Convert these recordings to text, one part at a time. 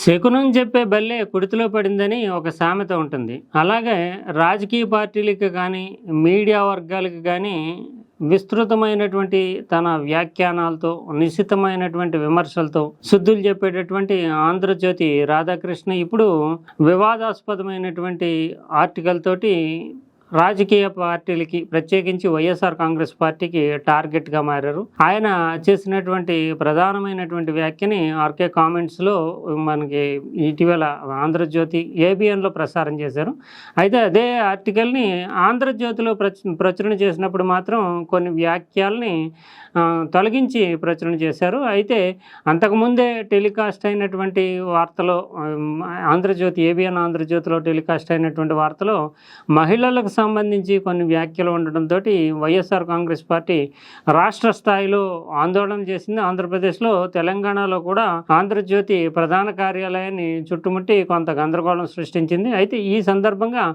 శకునం చెప్పే బల్లే కుడితిలో పడిందని ఒక సామెత ఉంటుంది. అలాగే రాజకీయ పార్టీలకి కానీ, మీడియా వర్గాలకి కానీ విస్తృతమైనటువంటి తన వ్యాఖ్యానాలతో, నిశితమైనటువంటి విమర్శలతో శుద్ధులు చెప్పేటటువంటి ఆంధ్రజ్యోతి రాధాకృష్ణ ఇప్పుడు వివాదాస్పదమైనటువంటి ఆర్టికల్ తోటి రాజకీయ పార్టీలకి ప్రత్యేకించి వైఎస్ఆర్ కాంగ్రెస్ పార్టీకి టార్గెట్గా మారారు. ఆయన చేసినటువంటి ప్రధానమైనటువంటి వ్యాఖ్యని ఆర్కే కామెంట్స్లో మనకి ఇటీవల ఆంధ్రజ్యోతి ఏబిఎన్లో ప్రసారం చేశారు. అయితే అదే ఆర్టికల్ని ఆంధ్రజ్యోతిలో ప్రచురణ చేసినప్పుడు మాత్రం కొన్ని వ్యాఖ్యల్ని తొలగించి ప్రచురణ చేశారు. అయితే అంతకుముందే టెలికాస్ట్ అయినటువంటి వార్తలో ఆంధ్రజ్యోతి ఏబిఎన్ ఆంధ్రజ్యోతిలో టెలికాస్ట్ అయినటువంటి వార్తలో మహిళలకు సంబంధించి కొన్ని వ్యాఖ్యలు ఉండడంతో వైఎస్ఆర్ కాంగ్రెస్ పార్టీ రాష్ట్ర స్థాయిలో ఆందోళన చేసింది. ఆంధ్రప్రదేశ్లో, తెలంగాణలో కూడా ఆంధ్రజ్యోతి ప్రధాన కార్యాలయాన్ని చుట్టుముట్టి కొంత గందరగోళం సృష్టించింది. అయితే ఈ సందర్భంగా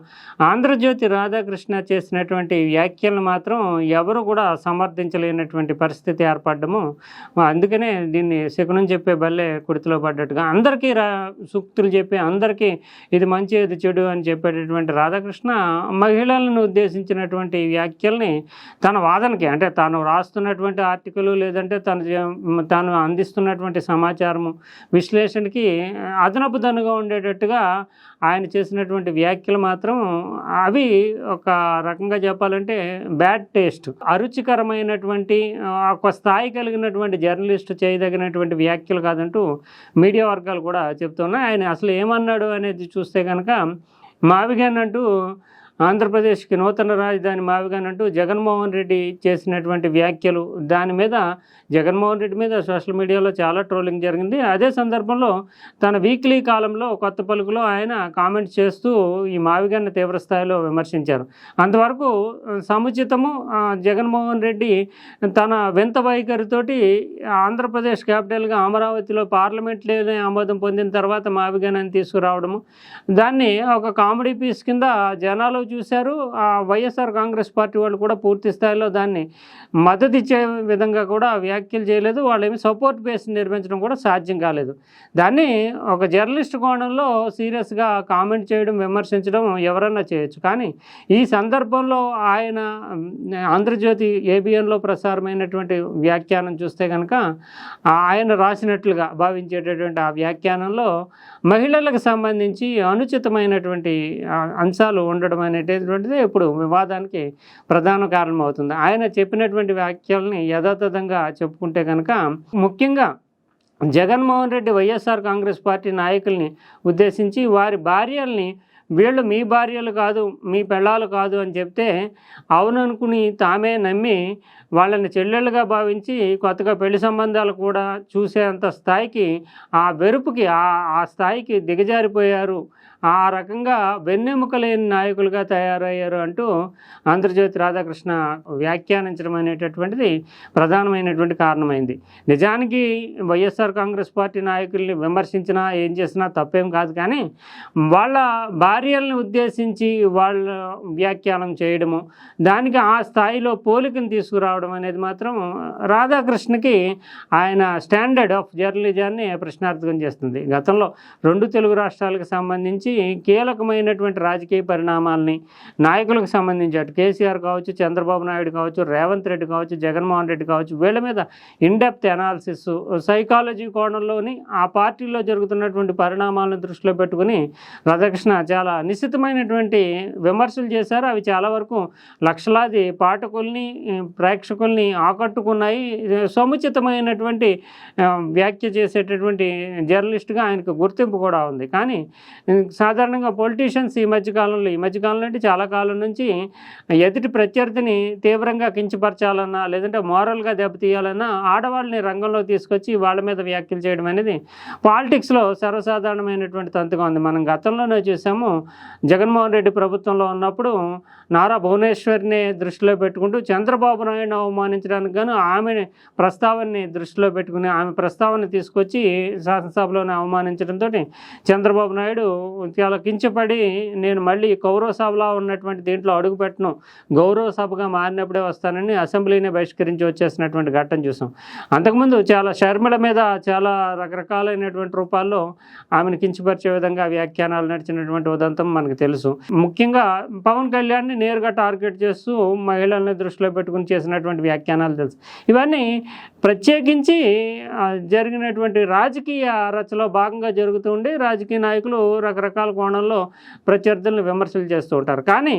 ఆంధ్రజ్యోతి రాధాకృష్ణ చేసినటువంటి వ్యాఖ్యలను మాత్రం ఎవరు కూడా సమర్థించలేనటువంటి పరిస్థితి ఏర్పడము. అందుకనే దీన్ని శకునం చెప్పే బల్లే కుడితిలో పడ్డట్టుగా అందరికీ సూక్తులు చెప్పి అందరికీ ఇది మంచి ఇది చెడు అని చెప్పేటటువంటి రాధాకృష్ణ మహిళలను ఉద్దేశించినటువంటి వ్యాఖ్యల్ని తన వాదనకి, అంటే తాను రాస్తున్నటువంటి ఆర్టికల్ లేదంటే తాను అందిస్తున్నటువంటి సమాచారము విశ్లేషణకి అదనపు దన్నుగా ఉండేటట్టుగా ఆయన చేసినటువంటి వ్యాఖ్యలు మాత్రం అవి ఒక రకంగా చెప్పాలంటే బ్యాడ్ టేస్ట్, అరుచికరమైనటువంటి ఒక స్థాయి కలిగినటువంటి జర్నలిస్టు చేయదగినటువంటి వ్యాఖ్యలు కాదంటూ మీడియా వర్గాలు కూడా చెప్తున్నాయి. ఆయన అసలు ఏమన్నాడు అనేది చూస్తే కనుక మావిగాన్ అంటూ ఆంధ్రప్రదేశ్కి నూతన రాజధాని మావిగాన్ అంటూ జగన్మోహన్ రెడ్డి చేసినటువంటి వ్యాఖ్యలు, దాని మీద జగన్మోహన్ రెడ్డి మీద సోషల్ మీడియాలో చాలా ట్రోలింగ్ జరిగింది. అదే సందర్భంలో తన వీక్లీ కాలంలో కొత్త పలుకులో ఆయన కామెంట్స్ చేస్తూ ఈ మావిగాన్ని తీవ్రస్థాయిలో విమర్శించారు. అంతవరకు సముచితము. జగన్మోహన్ రెడ్డి తన వింత వైఖరితోటి ఆంధ్రప్రదేశ్ క్యాపిటల్గా అమరావతిలో పార్లమెంట్లోనే ఆమోదం పొందిన తర్వాత మావిగాన్ని తీసుకురావడము, దాన్ని ఒక కామెడీ పీస్ కింద జనాలు చూశారు. వైఎస్ఆర్ కాంగ్రెస్ పార్టీ వాళ్ళు కూడా పూర్తి స్థాయిలో దాన్ని మద్దతు ఇచ్చే విధంగా కూడా వ్యాఖ్యలు చేయలేదు. వాళ్ళేమి సపోర్ట్ బేస్ నిర్మించడం కూడా సాధ్యం కాలేదు. దాన్ని ఒక జర్నలిస్ట్ కోణంలో సీరియస్గా కామెంట్ చేయడం, విమర్శించడం ఎవరన్నా చేయొచ్చు. కానీ ఈ సందర్భంలో ఆయన ఆంధ్రజ్యోతి ఏబిఎన్లో ప్రసారమైనటువంటి వ్యాఖ్యానం చూస్తే కనుక ఆయన రాసినట్లుగా భావించేటటువంటి ఆ వ్యాఖ్యానంలో మహిళలకు సంబంధించి అనుచితమైనటువంటి అంశాలు ఉండడం అనేటటువంటిది ఇప్పుడు వివాదానికి ప్రధాన కారణం అవుతుంది. ఆయన చెప్పినటువంటి వ్యాఖ్యల్ని యథాతథంగా చెప్పుకుంటే కనుక ముఖ్యంగా జగన్మోహన్ రెడ్డి వైఎస్ఆర్ కాంగ్రెస్ పార్టీ నాయకుల్ని ఉద్దేశించి వారి భార్యల్ని వీళ్ళు మీ భార్యలు కాదు, మీ పెళ్ళాలు కాదు అని చెప్తే అవుననుకుని తామే నమ్మి వాళ్ళని చెల్లెళ్ళుగా భావించి కొత్తగా పెళ్లి సంబంధాలు కూడా చూసేంత స్థాయికి, ఆ వెరుపుకి ఆ స్థాయికి దిగజారిపోయారు. ఆ రకంగా వెన్నెముక లేని నాయకులుగా తయారయ్యారు అంటూ ఆంధ్రజ్యోతి రాధాకృష్ణ వ్యాఖ్యానించడం అనేటటువంటిది ప్రధానమైనటువంటి కారణమైంది. నిజానికి వైఎస్ఆర్ కాంగ్రెస్ పార్టీ నాయకుల్ని విమర్శించినా ఏం చేసినా తప్పేం కాదు. కానీ వాళ్ళ భార్యల్ని ఉద్దేశించి వాళ్ళ వ్యాఖ్యానం చేయడము, దానికి ఆ స్థాయిలో పోలికను తీసుకురావడం అనేది మాత్రం రాధాకృష్ణకి ఆయన స్టాండర్డ్ ఆఫ్ జర్నలిజాన్ని ప్రశ్నార్థకం చేస్తుంది. గతంలో 2 తెలుగు రాష్ట్రాలకు సంబంధించి కీలకమైనటువంటి రాజకీయ పరిణామాలని, నాయకులకు సంబంధించి అటు కేసీఆర్ కావచ్చు, చంద్రబాబు నాయుడు కావచ్చు, రేవంత్ రెడ్డి కావచ్చు, జగన్మోహన్ రెడ్డి కావచ్చు, వీళ్ళ మీద ఇన్డెప్త్ అనాలిసిస్, సైకాలజీ కోణంలోని ఆ పార్టీలో జరుగుతున్నటువంటి పరిణామాలను దృష్టిలో పెట్టుకుని రాధాకృష్ణ చాలా నిశ్చితమైనటువంటి విమర్శలు చేశారు. అవి చాలా వరకు లక్షలాది పాఠకుల్ని, ప్రేక్షకుల్ని ఆకట్టుకున్నాయి. సముచితమైనటువంటి వ్యాఖ్య చేసేటటువంటి జర్నలిస్ట్గా ఆయనకు గుర్తింపు కూడా ఉంది. కానీ సాధారణంగా పొలిటీషియన్స్ ఈ మధ్యకాలంలో అంటే చాలా కాలం నుంచి ఎదుటి ప్రత్యర్థిని తీవ్రంగా కించపరచాలన్నా, లేదంటే మోరల్గా దెబ్బతీయాలన్నా ఆడవాళ్ళని రంగంలో తీసుకొచ్చి వాళ్ళ మీద వ్యాఖ్యలు చేయడం అనేది పాలిటిక్స్లో సర్వసాధారణమైనటువంటి తంతుగా ఉంది. మనం గతంలోనే చూసాము. జగన్మోహన్ రెడ్డి ప్రభుత్వంలో ఉన్నప్పుడు నారా భువనేశ్వర్ని దృష్టిలో పెట్టుకుంటూ చంద్రబాబు నాయుడుని అవమానించడానికి గాను ఆమె ప్రస్తావనని దృష్టిలో పెట్టుకుని ఆమె ప్రస్తావన తీసుకొచ్చి శాసనసభలోనే అవమానించడంతో చంద్రబాబు నాయుడు చాలా కించపడి నేను మళ్ళీ కౌరవ సభలో ఉన్నటువంటి దీంట్లో అడుగుపెట్టను, గౌరవ సభగా మారినప్పుడే వస్తానని అసెంబ్లీని బహిష్కరించి వచ్చేసినటువంటి ఘట్టం చూసాం. అంతకుముందు చాలా షర్మిల మీద చాలా రకరకాలైనటువంటి రూపాల్లో ఆమెను కించపరిచే విధంగా వ్యాఖ్యానాలు నడిచినటువంటి ఉదంతం మనకు తెలుసు. ముఖ్యంగా పవన్ కళ్యాణ్ని నేరుగా టార్గెట్ చేస్తూ మహిళల్ని దృష్టిలో పెట్టుకుని చేసినటువంటి వ్యాఖ్యానాలు తెలుసు. ఇవన్నీ ప్రత్యేకించి జరిగినటువంటి రాజకీయ రచలో భాగంగా జరుగుతూ ఉండి రాజకీయ నాయకులు రకరకాల కోణంలో ప్రత్యర్థులను విమర్శలు చేస్తూ ఉంటారు. కానీ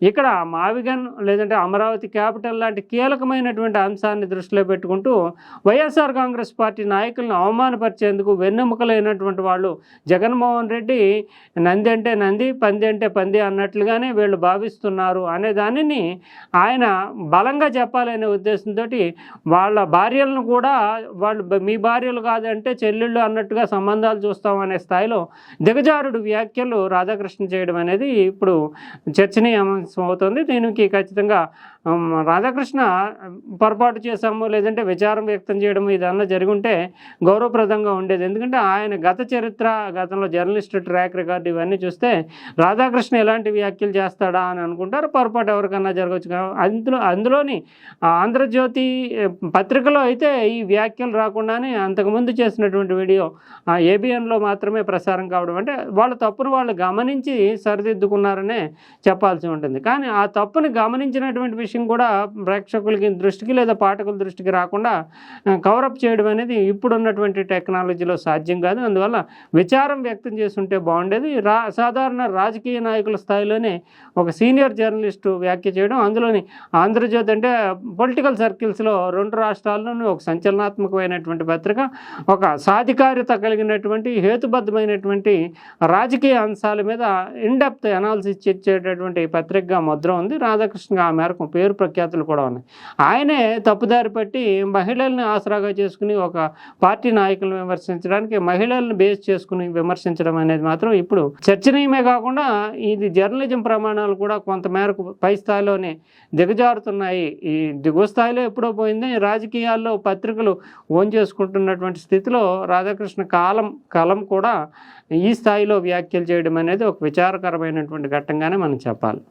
ఇక్కడ మావిగన్ లేదంటే అమరావతి క్యాపిటల్ లాంటి కీలకమైనటువంటి అంశాన్ని దృష్టిలో పెట్టుకుంటూ వైఎస్ఆర్ కాంగ్రెస్ పార్టీ నాయకులను అవమానపరిచేందుకు వెన్నెముకలైనటువంటి వాళ్ళు జగన్మోహన్ రెడ్డి నంది అంటే నంది, పంది అంటే పంది అన్నట్లుగానే వీళ్ళు భావిస్తున్నారు అనే దానిని ఆయన బలంగా చెప్పాలనే ఉద్దేశంతో వాళ్ళ భార్యలను కూడా వాళ్ళు మీ భార్యలు కాదంటే చెల్లెళ్ళు అన్నట్టుగా సంబంధాలు చూస్తామనే స్థాయిలో దిగజారుడు వ్యాఖ్యలు రాధాకృష్ణ చేయడం అనేది ఇప్పుడు చర్చనీయాంశం అవుతుంది. దీనికి ఖచ్చితంగా రాధాకృష్ణ పొరపాటు చేశాము లేదంటే విచారం వ్యక్తం చేయడం ఇదన్నా జరిగి ఉంటే గౌరవప్రదంగా ఉండేది. ఎందుకంటే ఆయన గత చరిత్ర, గతంలో జర్నలిస్ట్ ట్రాక్ రికార్డు ఇవన్నీ చూస్తే రాధాకృష్ణ ఎలాంటి వ్యాఖ్యలు చేస్తాడా అని అనుకుంటారు. పొరపాటు ఎవరికన్నా జరగవచ్చు. అందులోని ఆంధ్రజ్యోతి పత్రికలో అయితే ఈ వ్యాఖ్యలు రాకుండానే అంతకుముందు చేసినటువంటి వీడియో ఏబిఎన్లో మాత్రమే ప్రసారం కావడం అంటే వాళ్ళ తప్పును వాళ్ళు గమనించి సరిదిద్దుకున్నారనే చెప్పాల్సి ఉంటుంది. కానీ ఆ తప్పుని గమనించినటువంటి విషయం కూడా ప్రేక్షకులకి దృష్టికి లేదా పాఠకుల దృష్టికి రాకుండా కవరప్ చేయడం అనేది ఇప్పుడున్నటువంటి టెక్నాలజీలో సాధ్యం కాదు. అందువల్ల విచారం వ్యక్తం చేస్తుంటే బాగుండేది. సాధారణ రాజకీయ నాయకుల స్థాయిలోనే ఒక సీనియర్ జర్నలిస్టు వ్యాఖ్య చేయడం, అందులోని ఆంధ్రజ్యోతి అంటే పొలిటికల్ సర్కిల్స్లో 2 రాష్ట్రాల్లోనూ ఒక సంచలనాత్మకమైనటువంటి పత్రిక, ఒక సాధికారిత కలిగినటువంటి హేతుబద్ధమైనటువంటి రాజకీయ అంశాల మీద ఇన్డెప్త్ అనాలిసిస్ ఇచ్చేటటువంటి పత్రికగా ముద్ర ఉంది. రాధాకృష్ణ ఆ మేరకు పేరు ప్రఖ్యాతులు కూడా ఉన్నాయి. ఆయనే తప్పుదారి పట్టి మహిళల్ని ఆసరాగా చేసుకుని ఒక పార్టీ నాయకులను విమర్శించడానికి మహిళలను బేస్ చేసుకుని విమర్శించడం అనేది మాత్రం ఇప్పుడు చర్చనీయమే కాకుండా ఇది జర్నలిజం ప్రమాణాలు కూడా కొంతమేరకు పై స్థాయిలోనే దిగజారుతున్నాయి. ఈ దిగువ స్థాయిలో ఎప్పుడో పోయింది. రాజకీయాల్లో పత్రికలు ఓన్ చేసుకుంటున్నటువంటి స్థితిలో రాధాకృష్ణ కలం కూడా ఈ స్థాయిలో వ్యాఖ్యలు చేయడం అనేది ఒక విచారకరమైనటువంటి ఘట్టంగానే మనం చెప్పాలి.